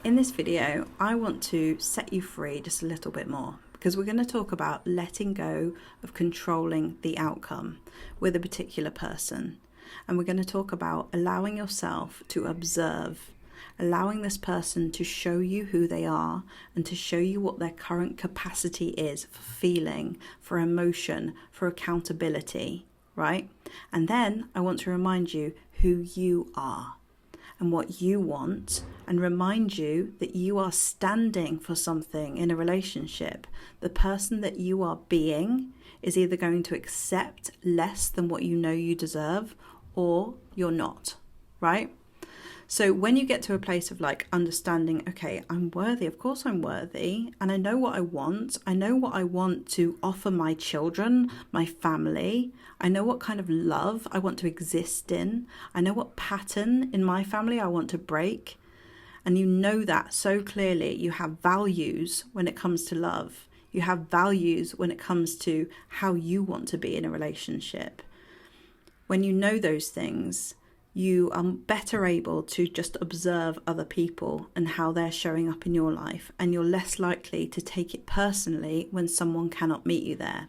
In this video, I want to set you free just a little bit more because we're going to talk about letting go of controlling the outcome with a particular person. And we're going to talk about allowing yourself to observe, allowing this person to show you who they are and to show you what their current capacity is for feeling, for emotion, for accountability, right? And then I want to remind you who you are and what you want, and remind you that you are standing for something in a relationship. The person that you are being is either going to accept less than what you know you deserve, or you're not, right? So when you get to a place of like understanding, okay, I'm worthy, of course I'm worthy, and I know what I want. I know what I want to offer my children, my family. I know what kind of love I want to exist in. I know what pattern in my family I want to break. And you know that so clearly. You have values when it comes to love. You have values when it comes to how you want to be in a relationship. When you know those things, you are better able to just observe other people and how they're showing up in your life, and you're less likely to take it personally when someone cannot meet you there.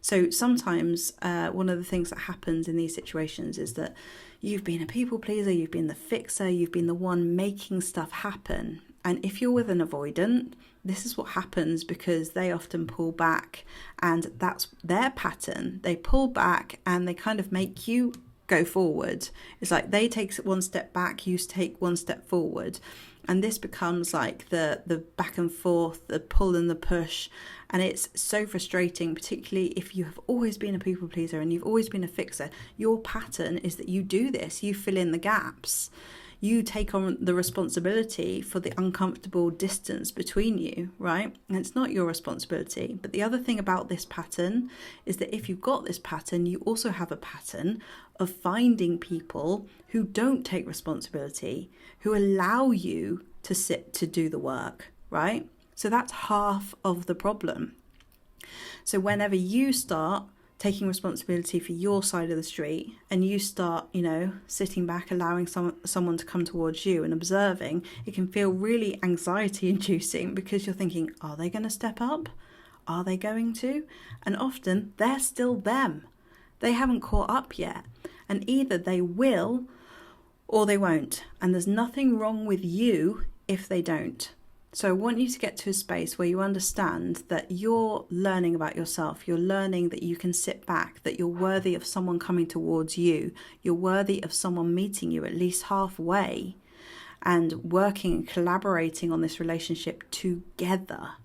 So sometimes one of the things that happens in these situations is that you've been a people pleaser, you've been the fixer, you've been the one making stuff happen. And if you're with an avoidant, this is what happens, because they often pull back, and that's their pattern. They pull back and they kind of make you go forward. It's like they take one step back, you take one step forward, and this becomes like the back and forth, the pull and the push, and it's so frustrating, particularly if you have always been a people pleaser and you've always been a fixer. Your pattern is that you do this, you fill in the gaps. You take on the responsibility for the uncomfortable distance between you, right? And it's not your responsibility. But the other thing about this pattern is that if you've got this pattern, you also have a pattern of finding people who don't take responsibility, who allow you to sit to do the work, right? So that's half of the problem. So whenever you start taking responsibility for your side of the street, and you start, sitting back, allowing someone to come towards you and observing, it can feel really anxiety inducing, because you're thinking, are they going to step up? Are they going to? And often they're still them. They haven't caught up yet. And either they will or they won't. And there's nothing wrong with you if they don't. So I want you to get to a space where you understand that you're learning about yourself. You're learning that you can sit back, that you're worthy of someone coming towards you. You're worthy of someone meeting you at least halfway and working and collaborating on this relationship together.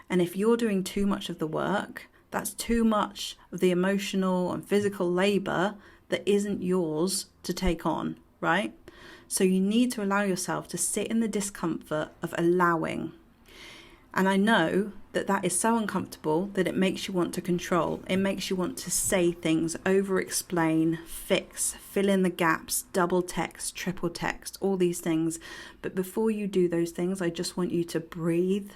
And if you're doing too much of the work, that's too much of the emotional and physical labor that isn't yours to take on, right? So you need to allow yourself to sit in the discomfort of allowing. And I know that that is so uncomfortable that it makes you want to control. It makes you want to say things, over-explain, fix, fill in the gaps, double text, triple text, all these things. But before you do those things, I just want you to breathe,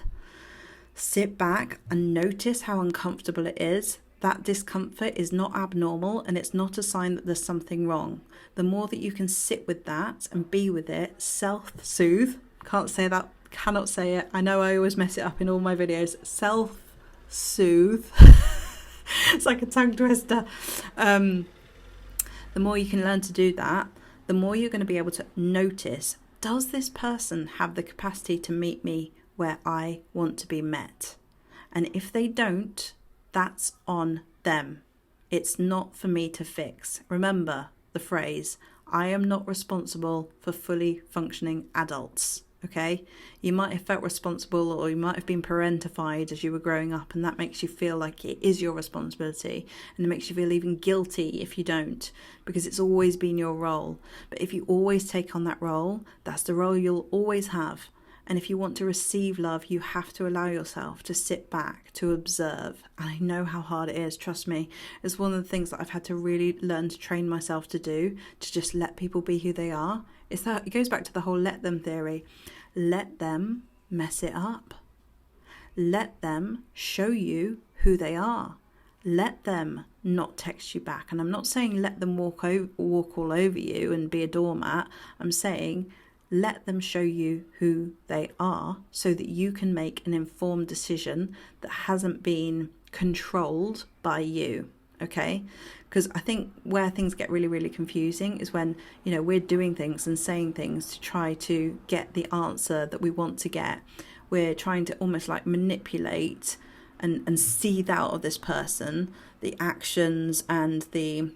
sit back and notice how uncomfortable it is. That discomfort is not abnormal, and it's not a sign that there's something wrong. The more that you can sit with that and be with it, self-soothe, cannot say it. I know I always mess it up in all my videos. Self-soothe. It's like a tongue twister. The more you can learn to do that, the more you're going to be able to notice, does this person have the capacity to meet me where I want to be met? And if they don't, that's on them. It's not for me to fix. Remember the phrase, I am not responsible for fully functioning adults. Okay? You might have felt responsible, or you might have been parentified as you were growing up, and that makes you feel like it is your responsibility, and it makes you feel even guilty if you don't, because it's always been your role. But if you always take on that role, that's the role you'll always have. And if you want to receive love, you have to allow yourself to sit back, to observe. And I know how hard it is, trust me. It's one of the things that I've had to really learn to train myself to do, to just let people be who they are. It goes back to the whole let them theory. Let them mess it up. Let them show you who they are. Let them not text you back. And I'm not saying let them walk all over you and be a doormat. I'm saying let them show you who they are so that you can make an informed decision that hasn't been controlled by you. Okay, because I think where things get really, really confusing is when, we're doing things and saying things to try to get the answer that we want to get. We're trying to almost like manipulate and seethe out of this person the actions and the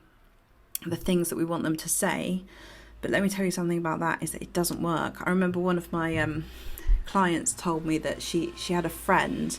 things that we want them to say. But let me tell you something about that, is that it doesn't work. I remember one of my clients told me that she had a friend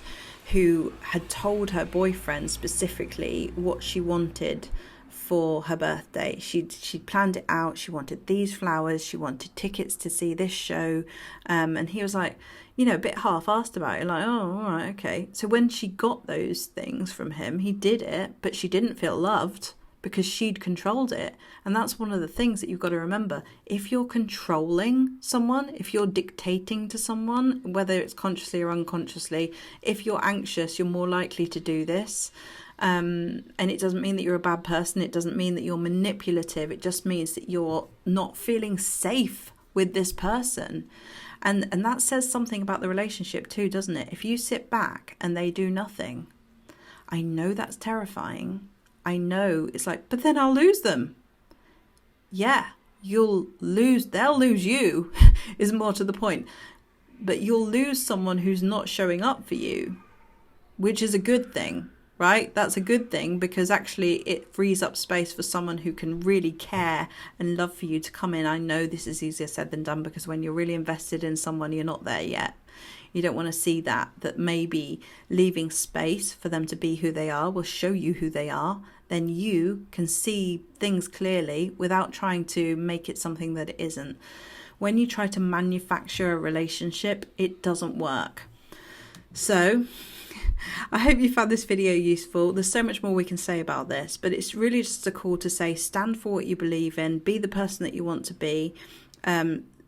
who had told her boyfriend specifically what she wanted for her birthday. She'd planned it out. She wanted these flowers. She wanted tickets to see this show. And he was like, a bit half-assed about it. Like, oh, all right, okay. So when she got those things from him, he did it, but she didn't feel loved because she'd controlled it. And that's one of the things that you've got to remember. If you're controlling someone, if you're dictating to someone, whether it's consciously or unconsciously, if you're anxious, you're more likely to do this. And it doesn't mean that you're a bad person. It doesn't mean that you're manipulative. It just means that you're not feeling safe with this person. And that says something about the relationship too, doesn't it? If you sit back and they do nothing, I know that's terrifying. I know it's like, but then I'll lose them. Yeah, they'll lose you is more to the point. But you'll lose someone who's not showing up for you, which is a good thing, right? That's a good thing, because actually it frees up space for someone who can really care and love for you to come in. I know this is easier said than done, because when you're really invested in someone, you're not there yet. You don't want to see that maybe leaving space for them to be who they are will show you who they are. Then you can see things clearly without trying to make it something that it isn't. When you try to manufacture a relationship, it doesn't work. So I hope you found this video useful. There's so much more we can say about this, but it's really just a call to say, stand for what you believe in, be the person that you want to be.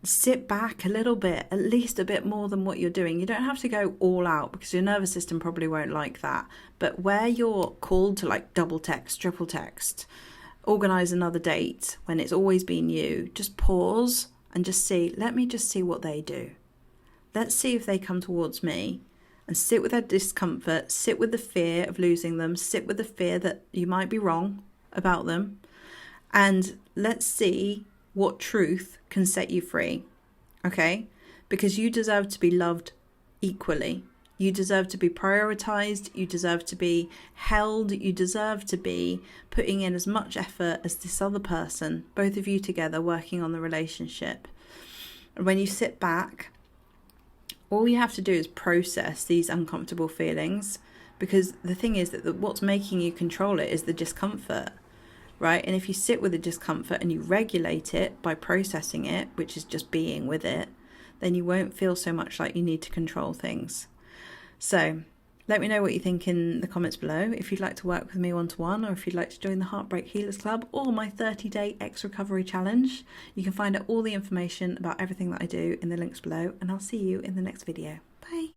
Sit back a little bit, at least a bit more than what you're doing. You don't have to go all out, because your nervous system probably won't like that. But where you're called to like double text, triple text, organise another date when it's always been you, just pause and just see, let me just see what they do. Let's see if they come towards me, and sit with that discomfort, sit with the fear of losing them, sit with the fear that you might be wrong about them, and let's see what truth can set you free, okay? Because you deserve to be loved equally. You deserve to be prioritized. You deserve to be held. You deserve to be putting in as much effort as this other person, both of you together working on the relationship. And when you sit back, all you have to do is process these uncomfortable feelings, because the thing is that what's making you control it is the discomfort. Right? And if you sit with the discomfort and you regulate it by processing it, which is just being with it, then you won't feel so much like you need to control things. So let me know what you think in the comments below. If you'd like to work with me one-to-one, or if you'd like to join the Heartbreak Healers Club or my 30-day ex-recovery challenge, you can find out all the information about everything that I do in the links below, and I'll see you in the next video.